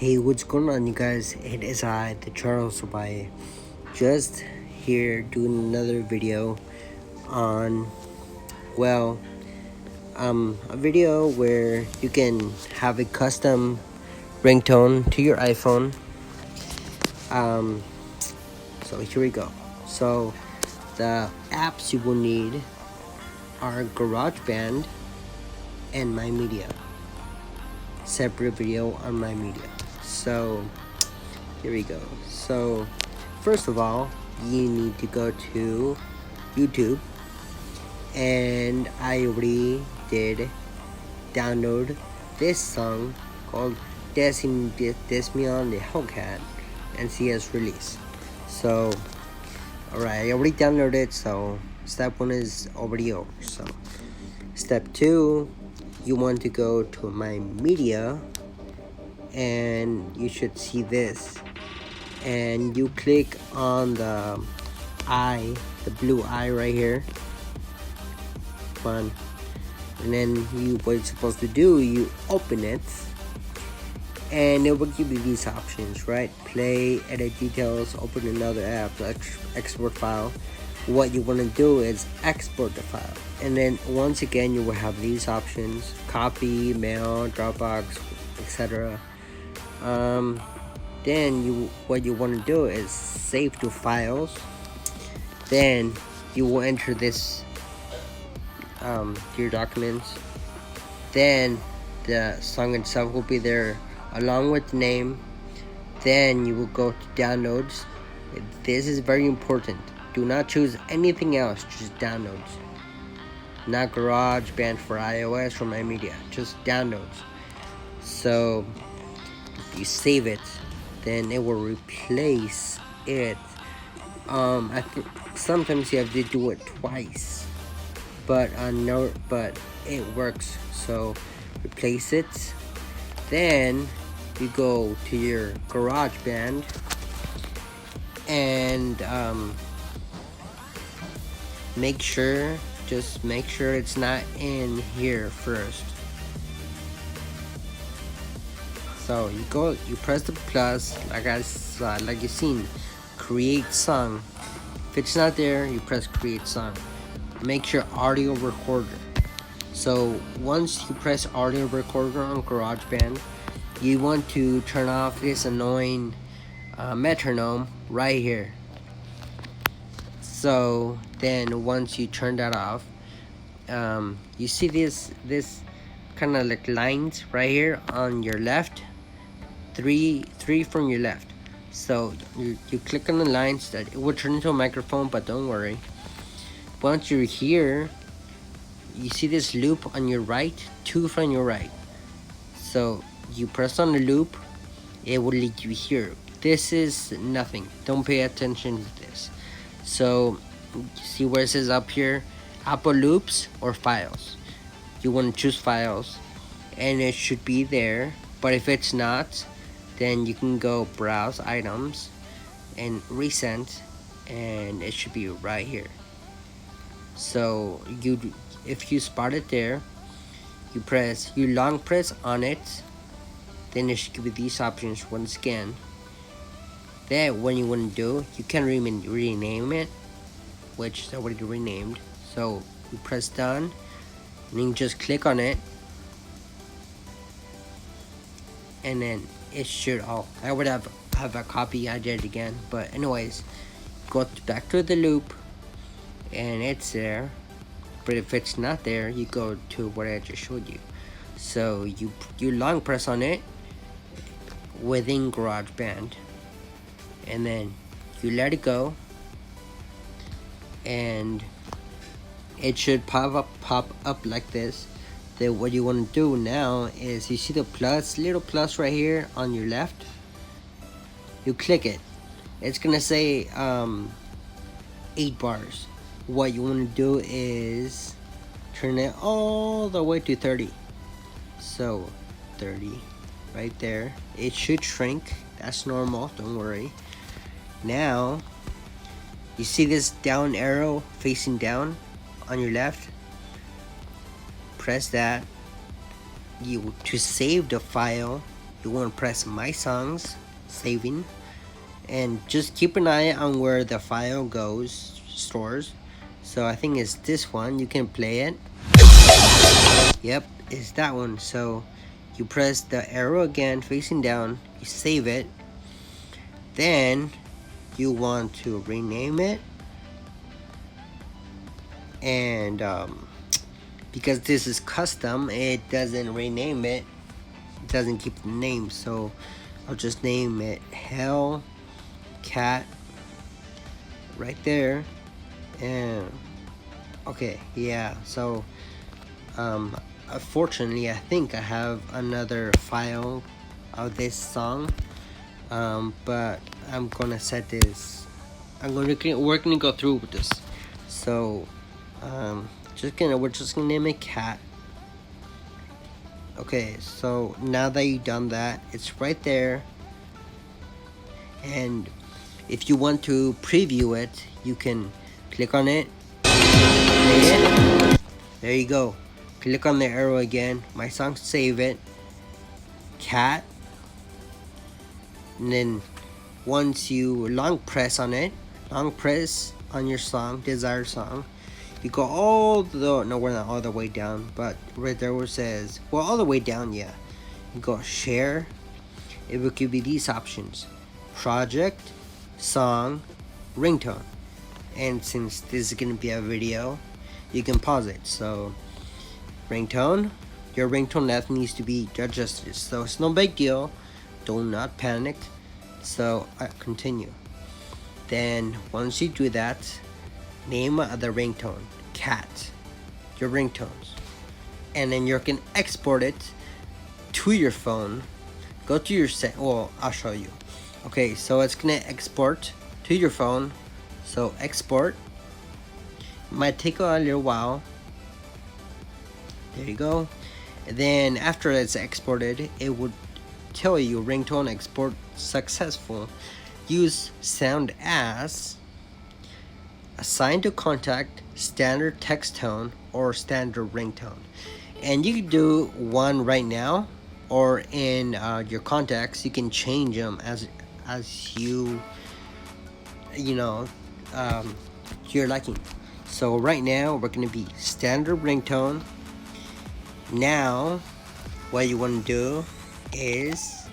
Hey, what's going on, you guys? It is I, the Charles Ovalle, just here doing another video on, a video where you can have a custom ringtone to your iPhone. So here we go. So the apps you will need are GarageBand and MyMusic. Separate video on MyMusic. So here we go. So first of all, you need to go to YouTube, and I already did download this song called Desmion the Hellcat and CS release. So alright, I already downloaded it, so step 1 is already over. So step 2, you want to go to my media, and you should see this, and you click on the blue eye right here. Fun. And then what you're supposed to do, you open it, and it will give you these options, right? Play, edit details, open another app, export file. What you want to do is export the file, and then once again you will have these options: copy, mail, Dropbox, etc. Then what you want to do is save to files. Then you will enter this your documents. Then the song itself will be there along with the name. Then you will go to downloads. This is very important. Do not choose anything else, just downloads. Not GarageBand for iOS or MyMusic, just downloads. So if you save it, then it will replace it. I think sometimes you have to do it twice, but it works. So replace it. Then you go to your GarageBand and make sure it's not in here first. So you press the plus, like you've seen, create song. If it's not there, you press create song. Make sure audio recorder. So once you press audio recorder on GarageBand, you want to turn off this annoying metronome right here. So then once you turn that off, you see this kind of like lines right here on your left, three from your left. So you click on the lines, that it will turn into a microphone, but don't worry. Once you're here, you see this loop on your right, 2 from your right. So you press on the loop, it will lead you here. This is nothing, don't pay attention to this. So you see where it says up here, Apple loops or files. You want to choose files, and it should be there. But if it's not, then you can go browse items and recent, and it should be right here. So if you spot it there, you long press on it, then it should give you these options once again. Then what you want to do, you can rename it, which is already renamed. So you press done, and you just click on it, and then it should I would have a copy. I did it again, but anyways, go back to the loop, and it's there. But if it's not there, you go to what I just showed you. So you long press on it within GarageBand, and then you let it go, and it should pop up like this. Then what you want to do now is, you see the little plus right here on your left. You click it. It's gonna say 8 bars. What you want to do is turn it all the way to 30. So 30 right there. It should shrink. That's normal, don't worry. Now you see this down arrow facing down on your left. Press that. To save the file, you want to press my songs, saving, and just keep an eye on where the file goes, stores. So I think it's this one. You can play it. Yep, it's that one. So you press the arrow again facing down, you save it, then you want to rename it, and because this is custom, it doesn't rename it, it doesn't keep the name, so I'll just name it Hellcat right there. And okay, yeah, so unfortunately I think I have another file of this song, but I'm gonna set this, we're gonna go through with this. So we're just gonna name it Cat. Okay, so now that you've done that, it's right there, and if you want to preview it, you can click on it, play it. There you go. Click on the arrow again, my song, save it, Cat, and then once you long press on your song, desired song, you go all the, no, we're not all the way down, but right there where it says, well, all the way down, yeah. You go share, it will give you these options: project, song, ringtone. And since this is gonna be a video, you can pause it. So ringtone, your ringtone left needs to be adjusted, so it's no big deal, do not panic. So continue. Then once you do that, name of the ringtone, Cat, your ringtones, and then you can export it to your phone. Go to your set, well, I'll show you. Okay, so it's gonna export to your phone. So export, might take a little while. There you go. And then after it's exported, it would tell you ringtone export successful. Use sound as assigned to contact, standard text tone, or standard ringtone. And you can do one right now, or in your contacts. You can change them as you know, you're liking. So right now we're gonna be standard ringtone. Now what you want to do is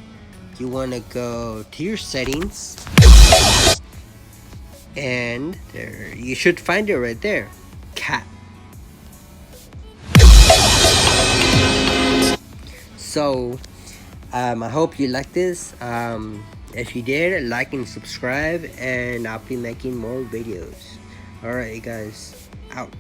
you want to go to your settings, and there you should find it right there, Cat. So I hope you like this. If you did, like and subscribe, and I'll be making more videos. Alright, you guys, out.